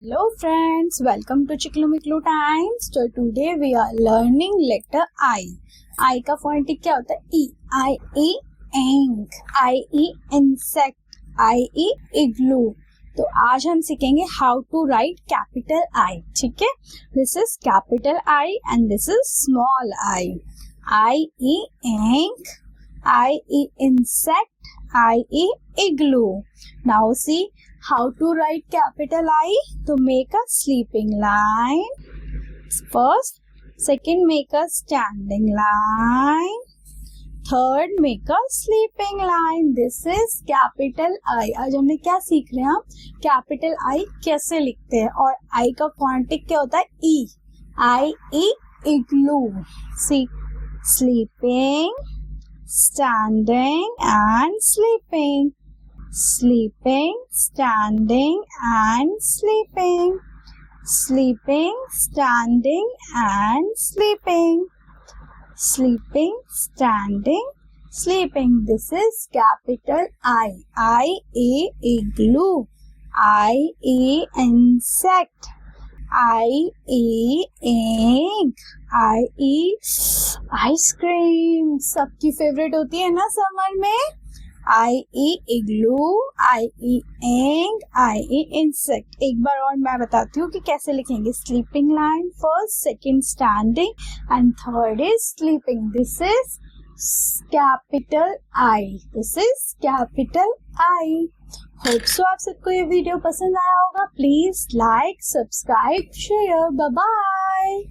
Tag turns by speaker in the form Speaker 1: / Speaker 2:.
Speaker 1: Hello friends, welcome to Chiklu Miklu Times. So today we are learning letter I. I का phonetic क्या होता है? E. I E ink. I E insect. I E igloo. तो आज हम सीखेंगे how to write capital I. ठीक है? This is capital I and this is small I. I E ink. I E insect. I E igloo. Now see how to write capital I. To make a sleeping line first, second make a standing line, third make a sleeping line. This is capital I. आज हमने क्या सीख रहे हैं? हम capital I कैसे लिखते हैं और I का फोनेटिक क्या होता है? E. I E igloo. See, sleeping, standing and sleeping. Sleeping, standing and sleeping. Sleeping, standing and sleeping. Sleeping, standing, sleeping. This is capital I. I E igloo. I E insect. I E ink. I E ice cream. सबकी favourite होती है ना summer में? I E igloo, I E ink, I E insect. एक बार और मैं बताती हूँ कि कैसे लिखेंगे. Sleeping line first, second standing and third is sleeping. This is capital I. This is capital I. Hope so आप सबको ये वीडियो पसंद आया होगा. Please like, subscribe, share. Bye bye.